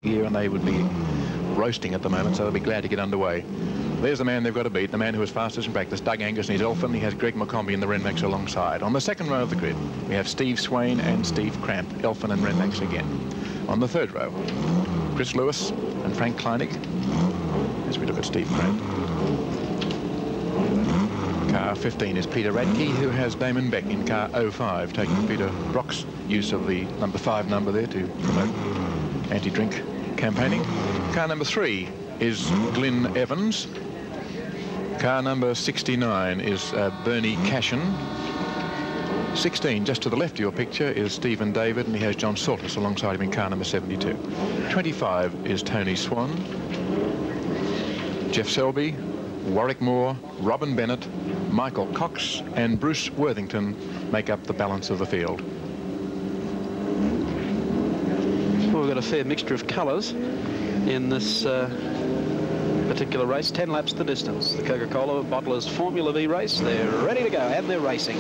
here, and they would be roasting at the moment, so they'll be glad to get underway. There's the man they've got to beat, the man who was fastest in practice, Doug Angus and his Elfin. He has Greg McCombie and the Renmax alongside. On the second row of the grid, we have Steve Swain and Steve Cramp, Elfin and Renmax again. On the third row, Chris Lewis and Frank Kleinig, as we look at Steve Cramp. Car 15 is Peter Radke, who has Damon Beck in car 05, taking Peter Brock's use of the number 5 number there to promote anti-drink campaigning. Car number 3 is Glyn Evans. Car number 69 is Bernie Cashin. 16, just to the left of your picture, is Stephen David, and he has John Saltus alongside him in car number 72. 25 is Tony Swan. Jeff Selby, Warwick Moore, Robin Bennett, Michael Cox and Bruce Worthington make up the balance of the field. Well, we've got a fair mixture of colours in this particular race. 10 laps the distance. The Coca-Cola Bottlers Formula V race. They're ready to go, and they're racing.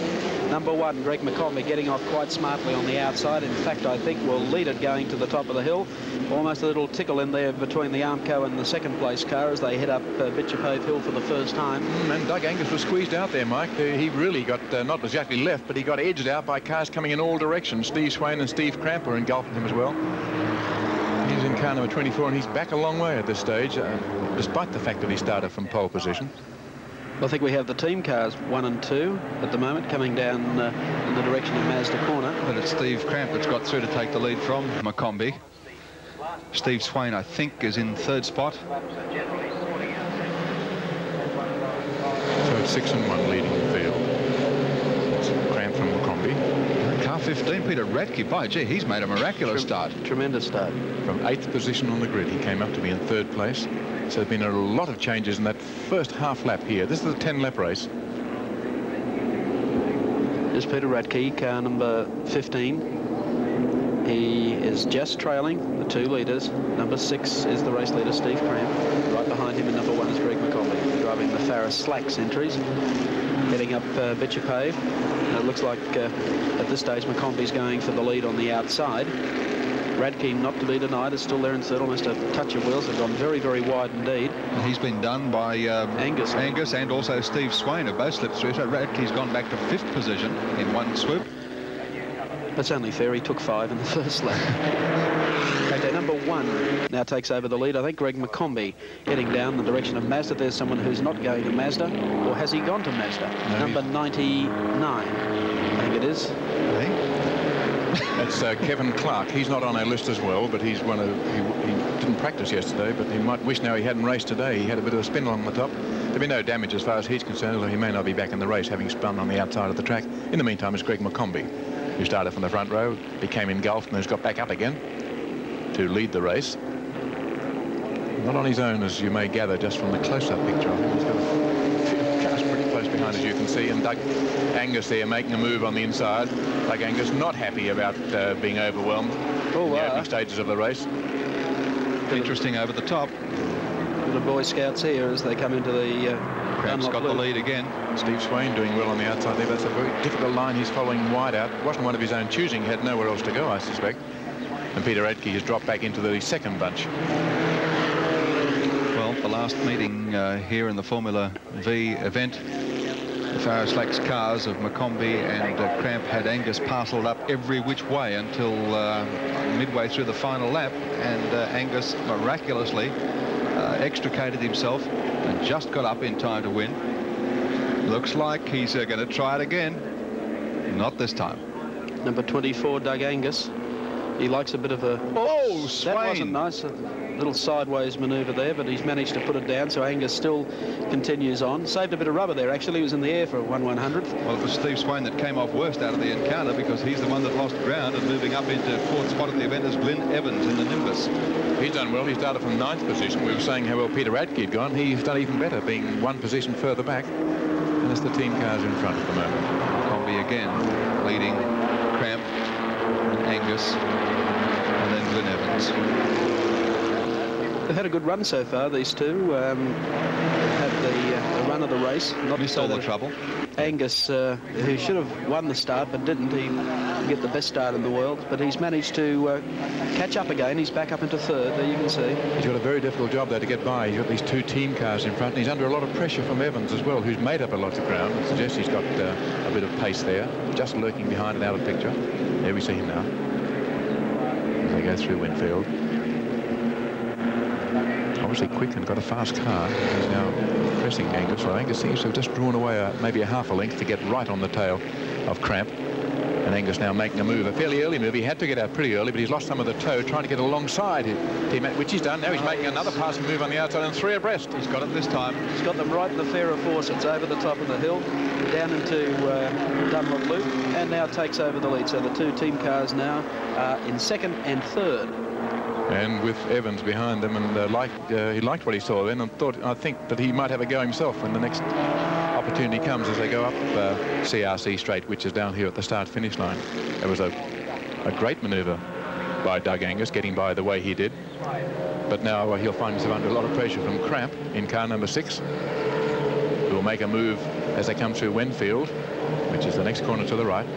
Number 1, Greg McCombie, getting off quite smartly on the outside. In fact, I think will lead it going to the top of the hill. Almost a little tickle in there between the Armco and the second place car as they head up Bitchapove Hill for the first time. And Doug Angus was squeezed out there, Mike. He really got not exactly left, but he got edged out by cars coming in all directions. Steve Swain and Steve Cramp are engulfing him as well. He's in car number 24, and he's back a long way at this stage, despite the fact that he started from pole position. I think we have the team cars 1 and 2 at the moment coming down in the direction of Mazda Corner. But it's Steve Cramp that's got through to take the lead from McCombie. Steve Swain, I think, is in 3rd spot. So it's 6 and 1 leading the field. It's Cramp from McCombie. Car 15, Peter Radke, by gee, he's made a miraculous start. Tremendous start. From 8th position on the grid, he came up to be in 3rd place. So there's been a lot of changes in that first half lap here. This is a 10-lap race. There's Peter Radke, car number 15. He is just trailing the 2 leaders. Number 6 is the race leader, Steve Cramp. Right behind him in number 1 is Greg McCombie, driving the Farris Slacks entries. Heading up Bitchapove. It looks like at this stage McCombie's going for the lead on the outside. Radke, not to be denied, is still there in 3rd, almost a touch of wheels. They've gone very, very wide indeed. He's been done by Angus and also Steve Swain, have both slipped through. So Radke's gone back to 5th position in one swoop. That's only fair. He took 5 in the first lap. Okay, number 1 now takes over the lead. I think Greg McCombie heading down the direction of Mazda. There's someone who's not going to Mazda, or has he gone to Mazda? No, number 99, I think it is. That's Kevin Clark. He's not on our list as well, but he's one of he didn't practice yesterday, but he might wish now he hadn't raced today. He had a bit of a spin along the top. There'll be no damage as far as he's concerned, although he may not be back in the race, having spun on the outside of the track. In the meantime, it's Greg McCombie, who started from the front row, became engulfed, and has got back up again to lead the race. Not on his own, as you may gather just from the close-up picture. I think he's got a few cars pretty close behind, as you can see, and Doug Angus there making a move on the inside. Doug Angus not happy about being overwhelmed in the opening stages of the race. Interesting over the top. The Boy Scouts here as they come into the Cramp's got the lead again. Steve Swain doing well on the outside there. That's a very difficult line. He's following wide out. It wasn't one of his own choosing. He had nowhere else to go, I suspect. And Peter Radke has dropped back into the 2nd bunch. Well, the last meeting here in the Formula V event, the Farris Slacks cars of McCombie and Cramp had Angus parcelled up every which way until midway through the final lap, and Angus miraculously extricated himself and just got up in time to win. Looks like he's going to try it again. Not this time. Number 24, Doug Angus. He likes a bit of a... Oh, Swain! That wasn't nice. A little sideways manoeuvre there, but he's managed to put it down, so Angus still continues on. Saved a bit of rubber there, actually. He was in the air for 1/100th. Well, it was Steve Swain that came off worst out of the encounter, because he's the one that lost ground, and moving up into 4th spot at the event is Glyn Evans in the Nimbus. He's done well. He started from 9th position. We were saying how well Peter Radke had gone. He's done even better, being 1 position further back. And it's the team cars in front at the moment. Combi again, leading Cramp and Angus, and then Glyn Evans. They've had a good run so far, these two. Had the run of the race. Missed all the trouble. Angus, who should have won the start but didn't, he get the best start in the world, but he's managed to catch up again. He's back up into third, there you can see. He's got a very difficult job there to get by. He's got these two team cars in front, and he's under a lot of pressure from Evans as well, who's made up a lot of ground. It suggests he's got a bit of pace there, just lurking behind and out of picture. There we see him now. As they go through Winfield. Obviously quick and got a fast car. He's now pressing Angus. So Angus seems to have just drawn away maybe a half a length to get right on the tail of Cramp. And Angus now making a move, a fairly early move. He had to get out pretty early, but he's lost some of the toe trying to get alongside his teammate, which he's done. Now he's making another passing move on the outside and 3 abreast. He's got it this time. He's got them right in the Fairer Fawcett's over the top of the hill, down into Dunlop Loop, and now takes over the lead. So the two team cars now are in second and third. And with Evans behind them, and he liked what he saw then, and I think that he might have a go himself when the next opportunity comes as they go up CRC Straight, which is down here at the start-finish line. It was a great manoeuvre by Doug Angus, getting by the way he did. But now he'll find himself under a lot of pressure from Cramp in car number 6, who will make a move as they come through Winfield, which is the next corner to the right.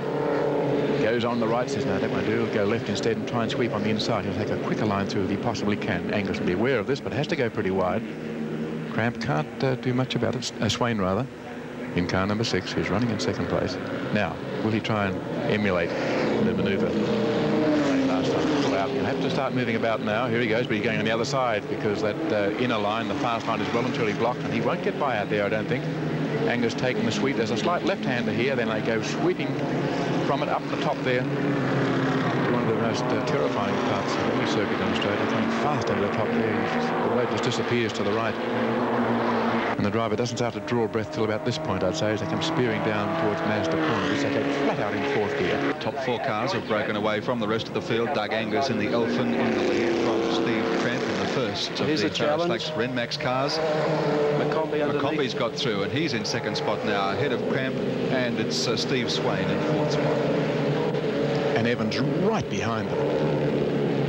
Goes on the right, says, no, that won't do. He'll go left instead and try and sweep on the inside. He'll take a quicker line through if he possibly can. Angus will be aware of this, but has to go pretty wide. Cramp can't do much about it. Swain, rather, in car number 6, who's running in second place. Now, will he try and emulate the manoeuvre last time? He'll have to start moving about now. Here he goes, but he's going on the other side because that inner line, the fast line, is well and truly blocked, and he won't get by out there, I don't think. Angus taking the sweep. There's a slight left-hander here. Then they go sweeping from it up the top there. One of the most terrifying parts of any circuit in Australia, going fast over the top there. The road just disappears to the right. And the driver doesn't start to draw breath till about this point, I'd say, as they come spearing down towards Mazda Corner. They go flat out in 4th gear. Top 4 cars have broken away from the rest of the field. Doug Angus in the Elfin in the lead from Steve Cramp in the first of the Flax Renmax cars. McCombie's got through, and he's in second spot now, ahead of Cramp, and it's Steve Swain in 4th spot. And Evans right behind them,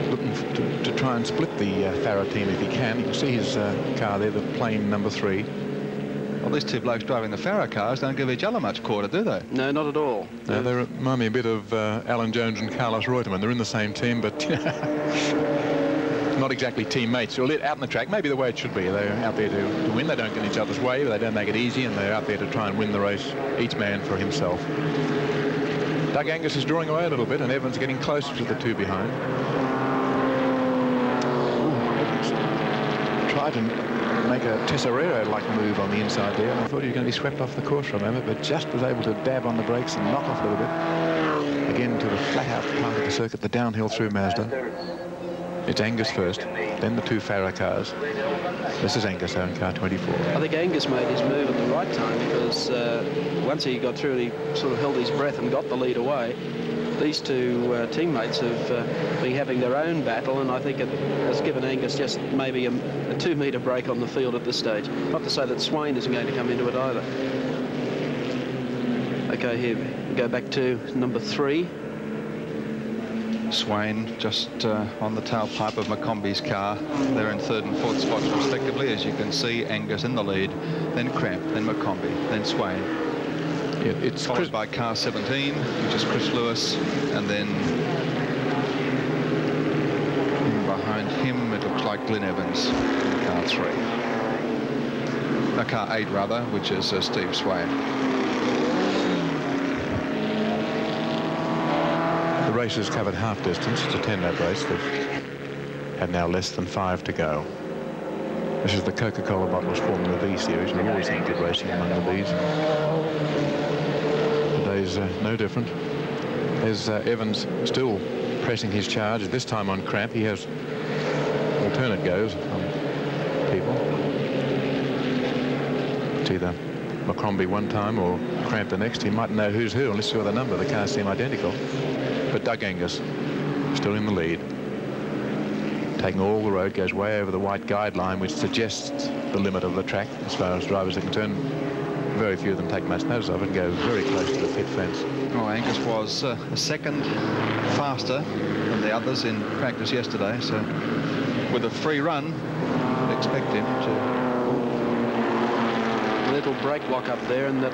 looking to try and split the Farah team if he can. You can see his car there, the plain number 3. Well, these two blokes driving the Farah cars don't give each other much quarter, do they? No, not at all. No, they remind me a bit of Alan Jones and Carlos Reutemann. They're in the same team, but not exactly teammates. They're out on the track, maybe the way it should be. They're out there to win. They don't get in each other's way, but they don't make it easy, and they're out there to try and win the race, each man for himself. Doug Angus is drawing away a little bit, and Evans getting closer to the two behind. Tried to make a Tesserero-like move on the inside there, and I thought he was going to be swept off the course for a moment, but just was able to dab on the brakes and knock off a little bit. Again to the flat-out part of the circuit, the downhill through Mazda. It's Angus first, then the two Farah cars. This is Angus in car 24. I think Angus made his move at the right time because once he got through, he sort of held his breath and got the lead away. These two teammates have been having their own battle, and I think it has given Angus just maybe a 2-metre break on the field at this stage. Not to say that Swain isn't going to come into it either. Okay, here we go back to number 3. Swain just on the tailpipe of McCombie's car. They're in 3rd and 4th spots respectively, as you can see. Angus in the lead, then Cramp, then McCombie, then Swain. Yeah, it's followed by car 17, which is Chris Lewis, and then behind him it looks like Glyn Evans in car 3. Car 8 rather, which is Steve Swain. The race has covered half distance. It's a 10-lap race. They've had now less than 5 to go. This is the Coca-Cola Bottles Formula V series, and we've always seen good racing among the Vs. Today's no different. There's Evans still pressing his charge, this time on Cramp. He has alternate goes on people. It's either McCombie one time or Cramp the next. He mightn't know who's who unless you saw the number. The cars seem identical. But Doug Angus still in the lead. Taking all the road, goes way over the white guideline, which suggests the limit of the track as far as drivers are concerned. Very few of them take much notice of it and go very close to the pit fence. Well, Angus was a second faster than the others in practice yesterday, so with a free run, I'd expect him to. Little brake block up there, and that,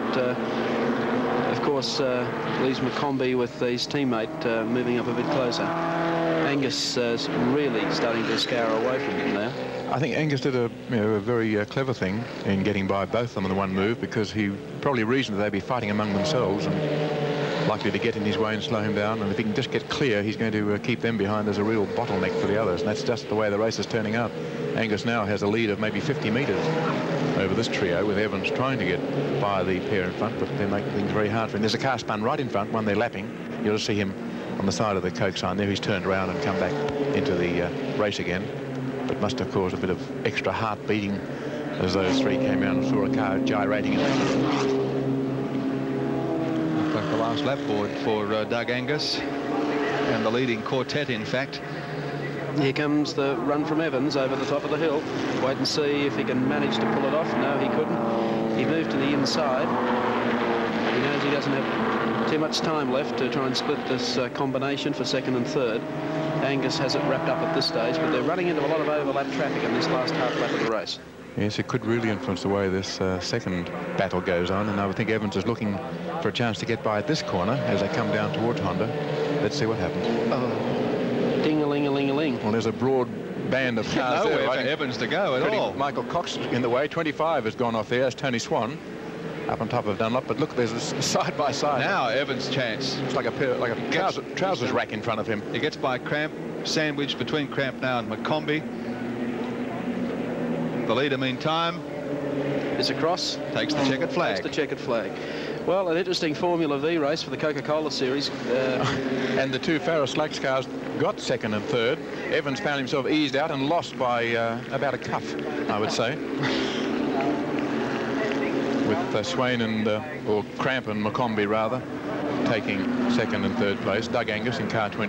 of course, leaves McCombie with his teammate moving up a bit closer. Angus is really starting to scour away from him now. I think Angus did a very clever thing in getting by both of them in the one move, because he probably reasoned that they'd be fighting among themselves and likely to get in his way and slow him down. And if he can just get clear, he's going to keep them behind as a real bottleneck for the others. And that's just the way the race is turning out. Angus now has a lead of maybe 50 metres over this trio, with Evans trying to get by the pair in front, but they're making things very hard for him. There's a car spun right in front, one they're lapping. You'll see him on the side of the Coke sign there. He's turned around and come back into the race again, but must have caused a bit of extra heart beating as those three came out and saw a car gyrating in front. Looks like the last lap board for Doug Angus and the leading quartet, in fact. Here comes the run from Evans over the top of the hill. Wait and see if he can manage to pull it off. No, he couldn't. He moved to the inside. He knows he doesn't have too much time left to try and split this combination for second and third. Angus has it wrapped up at this stage, but they're running into a lot of overlap traffic in this last half lap of the race. Yes, it could really influence the way this second battle goes on, and I would think Evans is looking for a chance to get by at this corner as they come down towards Honda. Let's see what happens. Oh, ding-a-ling-a-ling-a-ling. Well, there's a broad band of cars Nowhere there, for right? Evans to go at all. Michael Cox in the way. 25 has gone off there. As Tony Swan up on top of Dunlop. But look, there's this side by side. Now Evans' chance. It's like a trousers rack in front of him. He gets by Cramp, sandwiched between Cramp now and McCombie. The leader, meantime, is across. Takes the checkered flag. Takes the checkered flag. Well, an interesting Formula V race for the Coca-Cola series. And the two Farah Slacks cars got second and third. Evans found himself eased out and lost by about a cuff, I would say. With Swain and, or Cramp and McCombie rather, taking second and third place. Doug Angus in car 20.